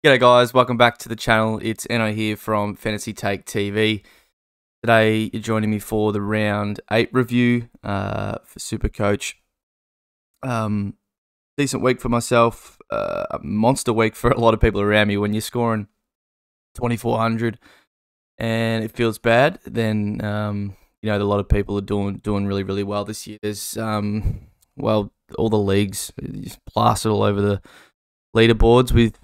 G'day guys, welcome back to the channel. It's Enno here from Fantasy Take TV. Today you're joining me for the round 8 review for SuperCoach. Decent week for myself, a monster week for a lot of people around me. When you're scoring 2,400 and it feels bad, then you know a lot of people are doing really well this year. There's well, all the leagues just plastered all over the leaderboards with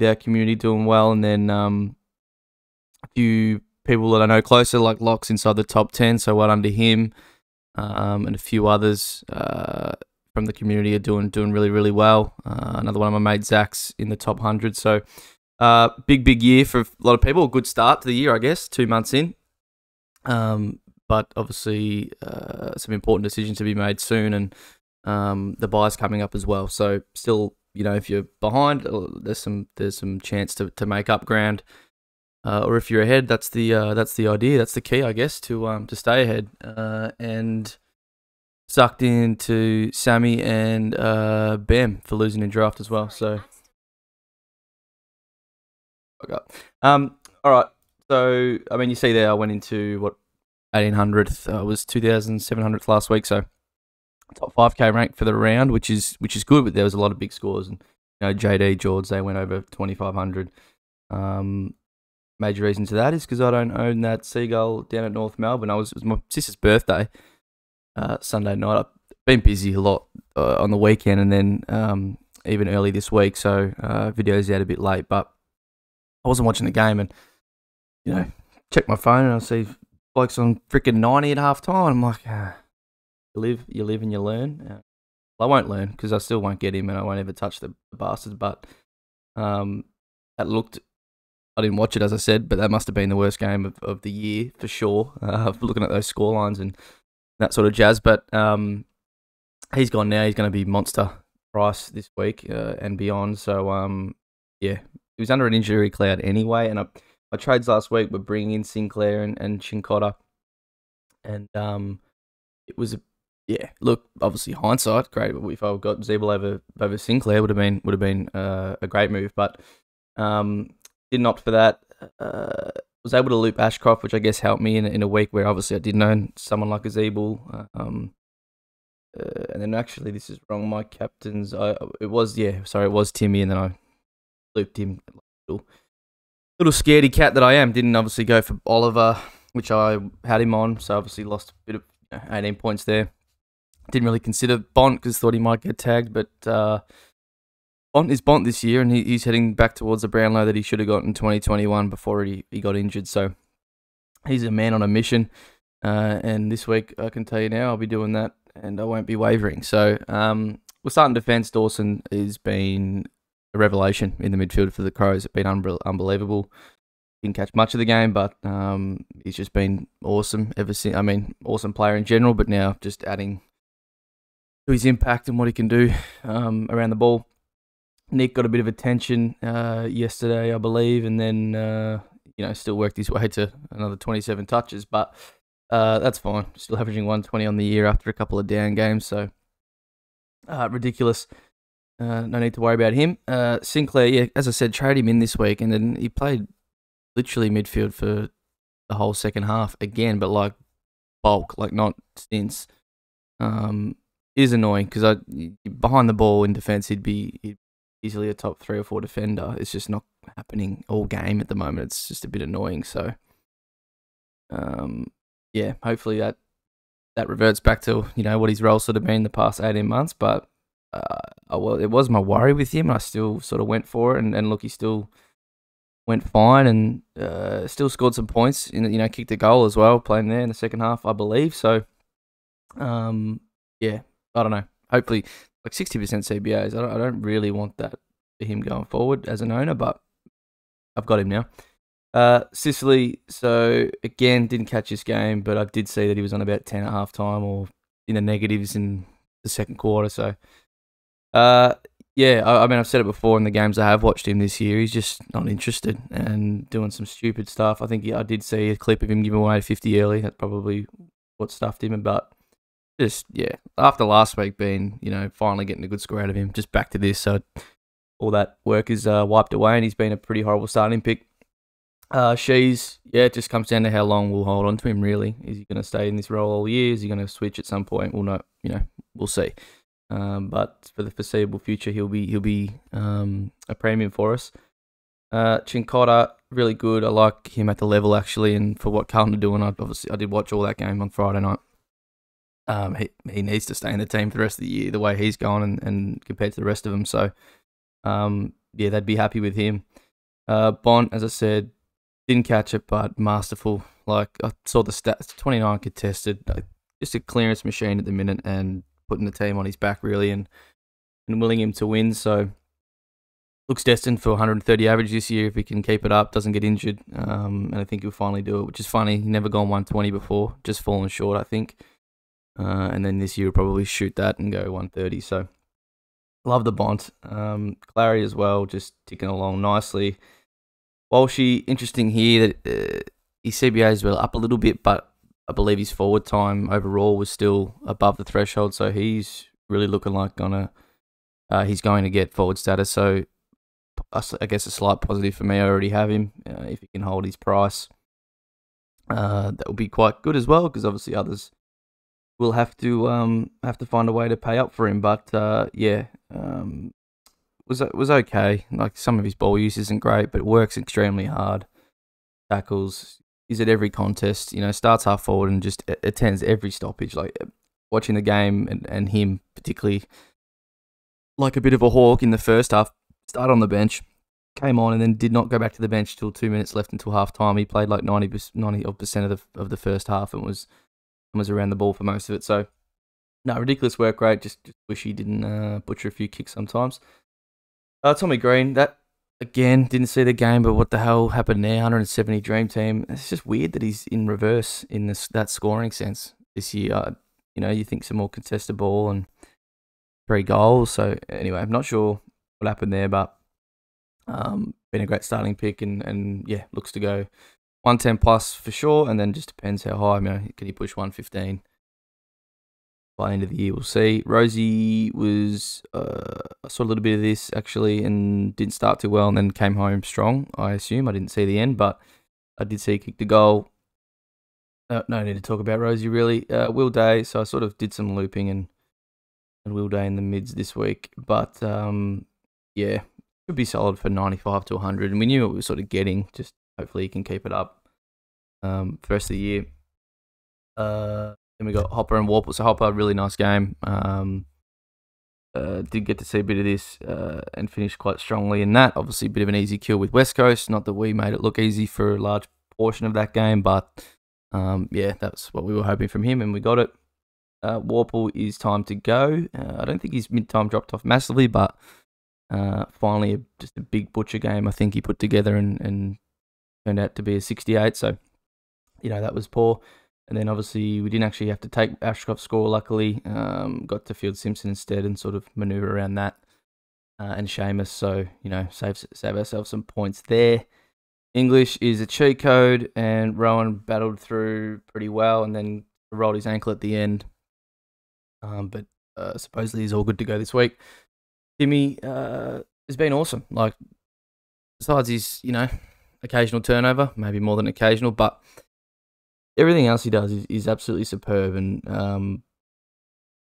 our community doing well, and then a few people that I know closer, like Locks inside the top 10, so well done to him, and a few others from the community are doing really well. Another one of my mates, Zach's in the top 100, so big year for a lot of people. A good start to the year, I guess, 2 months in, but obviously some important decisions to be made soon, and the buy's coming up as well, so still, you know, if you're behind, there's some chance to make up ground, or if you're ahead, that's the idea, that's the key, I guess, to stay ahead. And sucked into Sammy and Bam for losing in draft as well. So, okay. All right. So I mean, you see there, I went into what 1800th. I was 2,700th last week, so top 5k rank for the round, which is good, but there was a lot of big scores, and you know, JD, George, they went over 2,500. Major reason to that is because I don't own that seagull down at North Melbourne. It was my sister's birthday Sunday night. I've been busy a lot on the weekend, and then even early this week, so videos out a bit late, but I wasn't watching the game, and you know, check my phone and I see blokes on freaking 90 at half time. I'm like, You live and you learn. Well, I won't learn because I still won't get him, and I won't ever touch the bastards. But that looked, I didn't watch it, as I said, but that must have been the worst game of the year for sure. Looking at those scorelines and that sort of jazz. But he's gone now. He's going to be monster price this week and beyond. So yeah, he was under an injury cloud anyway. And my trades last week were bringing in Sinclair and Chincotta, and it was yeah, look, obviously hindsight, great. If I got Zeeble over Sinclair, would have been a great move, but didn't opt for that. Was able to loop Ashcroft, which I guess helped me in a week where obviously I didn't own someone like a Zeeble. And then actually, this is wrong. My captains, it was Timmy, and then I looped him. Little scaredy cat that I am. Didn't obviously go for Oliver, which I had him on, so obviously lost a bit of 18 points there. Didn't really consider Bont because thought he might get tagged, but Bont is Bont this year, and he's heading back towards the Brownlow that he should have got in 2021 before he got injured. So he's a man on a mission, and this week I can tell you now I'll be doing that, and I won't be wavering. So we're starting defence. Dawson has been a revelation in the midfield for the Crows. It's been unbelievable. Didn't catch much of the game, but he's just been awesome ever since. I mean, awesome player in general, but now just adding to his impact and what he can do around the ball. Nick got a bit of attention yesterday, I believe, and then you know, still worked his way to another 27 touches, but that's fine. Still averaging 120 on the year after a couple of down games, so ridiculous. No need to worry about him. Sinclair, yeah, as I said, trade him in this week, and then he played literally midfield for the whole second half again, but like bulk, like not stints. Is annoying because behind the ball in defence, he'd be easily a top 3 or 4 defender. It's just not happening all game at the moment. It's just a bit annoying. So, yeah, hopefully that reverts back to, you know, what his role sort of been the past 18 months. But well, it was my worry with him. I still sort of went for it, and look, he still went fine, and still scored some points. You know, kicked a goal as well, playing there in the second half, I believe. So, yeah, I don't know. Hopefully, like 60% CBAs. I don't really want that for him going forward as an owner, but I've got him now. Sicily, so again, didn't catch this game, but I did see that he was on about 10 at half time, or in the negatives in the second quarter. So, yeah, I mean, I've said it before in the games I have watched him this year. He's just not interested and doing some stupid stuff. I think I did see a clip of him giving away 50 early. That's probably what stuffed him, but just, yeah, after last week being, you know, finally getting a good score out of him, just back to this. So all that work is wiped away, and he's been a pretty horrible starting pick. It just comes down to how long we'll hold on to him, really. Is he going to stay in this role all year? Is he going to switch at some point? We'll know, we'll see. But for the foreseeable future, he'll be a premium for us. Chincotta, really good. I like him at the level, actually, and for what Carlton are doing, I did watch all that game on Friday night. He needs to stay in the team for the rest of the year, the way he's going and compared to the rest of them. So, they'd be happy with him. Bont, as I said, didn't catch it, but masterful. Like, I saw the stats, 29 contested, just a clearance machine at the minute, and putting the team on his back, really, and willing him to win. So, looks destined for 130 average this year if he can keep it up, doesn't get injured, and I think he'll finally do it, which is funny. He never gone 120 before, just fallen short, I think. And then this year he'll probably shoot that and go 130. So, love the Bont. Clary as well, just ticking along nicely. Walshy, interesting here that his CBA is well up a little bit, but I believe his forward time overall was still above the threshold, so he's really looking like he's going to get forward status. So I guess a slight positive for me. I already have him. If he can hold his price, that would be quite good as well, because obviously others will have to find a way to pay up for him. But was okay. Like, some of his ball use isn't great, but works extremely hard. Tackles, he's at every contest. Starts half forward and just attends every stoppage. Like, watching the game and him particularly, like a bit of a hawk in the first half. Started on the bench, came on, and then did not go back to the bench till 2 minutes left until half time. He played like 90% of the first half and was around the ball for most of it. So, no, ridiculous work rate. Just wish he didn't butcher a few kicks sometimes. Tommy Green, that again, didn't see the game, but what the hell happened there? 170 Dream Team. It's just weird that he's in reverse in that scoring sense this year. You think some more contested ball and 3 goals. So anyway, I'm not sure what happened there, but been a great starting pick, and looks to go 110 plus for sure, and then just depends how high. Can he push 115 by the end of the year? We'll see. Rosie was I saw a little bit of this actually, and didn't start too well, and then came home strong. I assume I didn't see the end, but I did see he kicked a goal. No need to talk about Rosie really. Will Day, so I sort of did some looping and Will Day in the mids this week, but should be solid for 95 to 100, and we knew what we were sort of getting. Just hopefully he can keep it up for the rest of the year. Then we got Hopper and Warple. So Hopper, really nice game. Did get to see a bit of this and finished quite strongly in that. Obviously, a bit of an easy kill with West Coast. Not that we made it look easy for a large portion of that game, but that's what we were hoping from him, and we got it. Warple is time to go. I don't think his mid-time dropped off massively, but finally just a big butcher game I think he put together, and turned out to be a 68. So, that was poor. And then obviously we didn't actually have to take Ashcroft's score, luckily. Got to Field Simpson instead and sort of manoeuvre around that. And Seamus, so, save ourselves some points there. English is a cheat code, and Rowan battled through pretty well and then rolled his ankle at the end. But supposedly he's all good to go this week. Timmy has been awesome. Like, besides his, occasional turnover, maybe more than occasional, but everything else he does is absolutely superb. And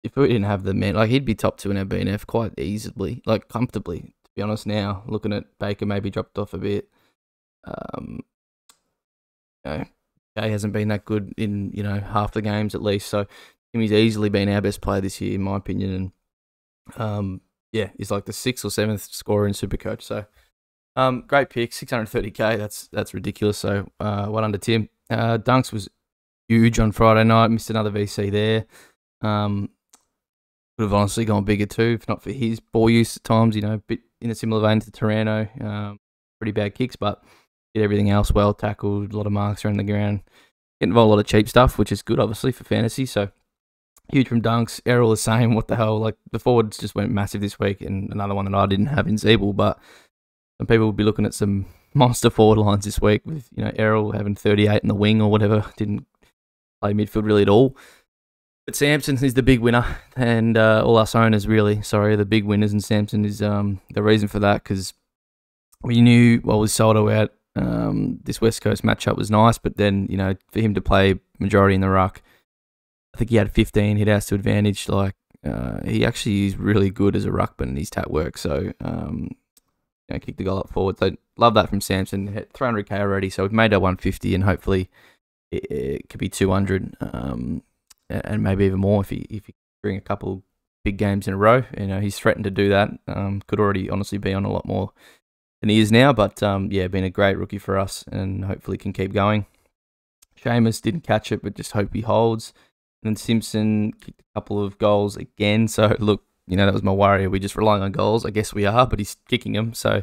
if we didn't have the men, like, he'd be top 2 in our BNF quite easily, like comfortably, to be honest. Now, looking at Baker, maybe dropped off a bit. Jay hasn't been that good in, half the games at least. So Timmy's easily been our best player this year, in my opinion. And he's like the 6th or 7th scorer in Supercoach. So great pick, 630k. That's ridiculous. So well done to Tim. Dunks was huge on Friday night. Missed another VC there. Would have honestly gone bigger too, if not for his ball use at times. Bit in a similar vein to Taranto. Pretty bad kicks, but did everything else well. Tackled, a lot of marks around the ground. Get involved in a lot of cheap stuff, which is good, obviously, for fantasy. So huge from Dunks. Errol the same. What the hell? Like, the forwards just went massive this week, and another one that I didn't have in Zeeble, but some people would be looking at some monster forward lines this week with, Errol having 38 in the wing or whatever. Didn't play midfield really at all. But SAMSON is the big winner, and all us owners really, sorry, are the big winners, and SAMSON is the reason for that, because we knew while we sold her out, this West Coast matchup was nice, but then, you know, for him to play majority in the ruck, I think he had 15 hit outs to advantage. Like, he actually is really good as a ruckman in his tap work, so you know, kick the goal up forward. So love that from SAMSON. Hit 300k already, so we've made our 150, and hopefully it could be 200, and maybe even more if he bring a couple big games in a row. You know, he's threatened to do that. Could already honestly be on a lot more than he is now, but yeah, been a great rookie for us, and hopefully can keep going. Seamus didn't catch it, but just hope he holds. And then Simpson kicked a couple of goals again. So look, you know, that was my worry. Are we just relying on goals? I guess we are, but he's kicking them. So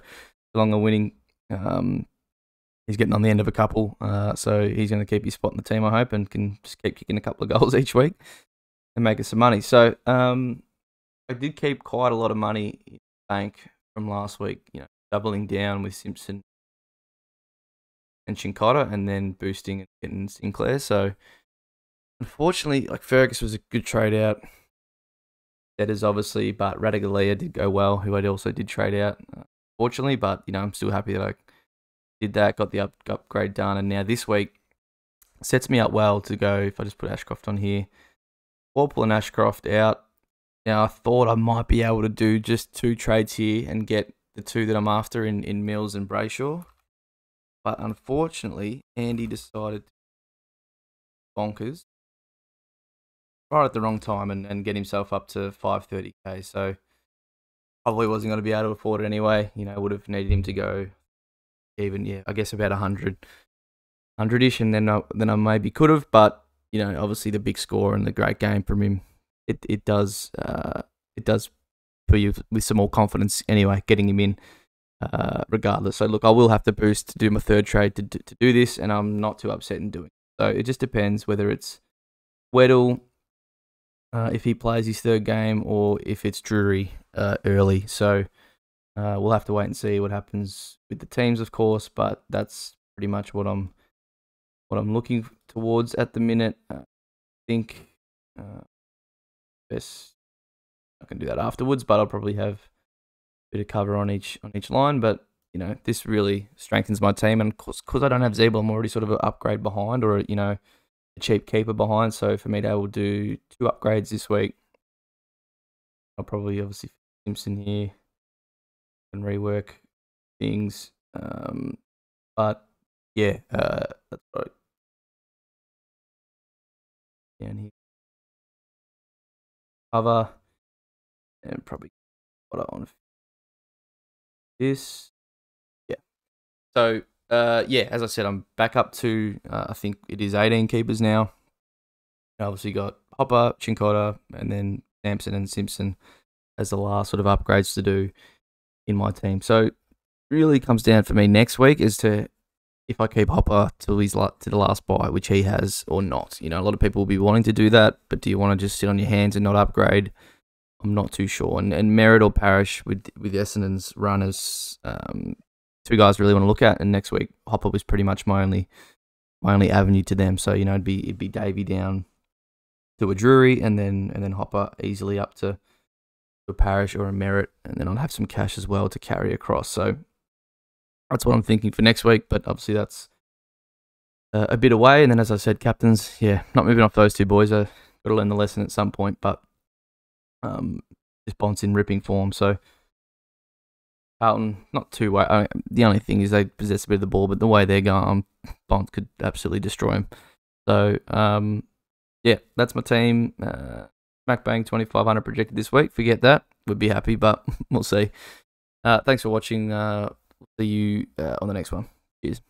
long as winning, he's getting on the end of a couple. So he's going to keep his spot in the team, I hope, and can just keep kicking a couple of goals each week and make us some money. So I did keep quite a lot of money in the bank from last week, you know, doubling down with Simpson and Chincotta, and then boosting and getting Sinclair. So unfortunately, like, Fergus was a good trade out. Debtors obviously, but DELIGHTLA did go well, who I also did trade out, fortunately. But, you know, I'm still happy that I did that, got the upgrade done, and now this week sets me up well to go. If I just put Ashcroft on here, Warple and Ashcroft out. Now, I thought I might be able to do just 2 trades here and get the 2 that I'm after in Mills and Brayshaw. But unfortunately, Andy decided to bonkers right at the wrong time and get himself up to 530k. So probably wasn't going to be able to afford it anyway. You know, would have needed him to go even, yeah, I guess about 100-ish, and then I maybe could have. But, you know, obviously the big score and the great game from him, it does put you with some more confidence anyway, getting him in regardless. So look, I will have to boost to do my 3rd trade to do this, and I'm not too upset in doing it. So it just depends whether it's Weddle, if he plays his 3rd game, or if it's Drury early. So we'll have to wait and see what happens with the teams, of course. But that's pretty much what I'm looking towards at the minute. I think best I can do that afterwards, but I'll probably have a bit of cover on each line. But, you know, this really strengthens my team, and because I don't have Zeeble, I'm already sort of an upgrade behind, or, you know, a cheap keeper behind. So for me to able to do 2 upgrades this week, I'll probably obviously Simpson here and rework things. But yeah, that's right. Down here, cover, and probably what I want this. Yeah. So yeah, as I said, I'm back up to I think it is 18 keepers now. I obviously got Hopper, Chincotta, and then Samson and Simpson as the last sort of upgrades to do in my team. So really comes down for me next week as to if I keep Hopper to the last buy, which he has, or not. You know, a lot of people will be wanting to do that, but do you want to just sit on your hands and not upgrade? I'm not too sure. And Merritt or Parrish with Essendon's runners, 2 guys really want to look at. And next week, Hopper was pretty much my only avenue to them. So, you know, it'd be Davey down to a Drury, and then Hopper easily up to a Parrish or a Merritt, and then I'll have some cash as well to carry across. So that's what I'm thinking for next week. But obviously that's a bit away. And then, as I said, captains, yeah, not moving off those 2 boys. I've got to learn the lesson at some point. But this Bond's in ripping form, so Carlton, not too way. The only thing is they possess a bit of the ball, but the way they're going, Bond could absolutely destroy him. So yeah, that's my team. Smack bang 2,500 projected this week. Forget that, we'd be happy, but we'll see. Thanks for watching. See you on the next one. Cheers.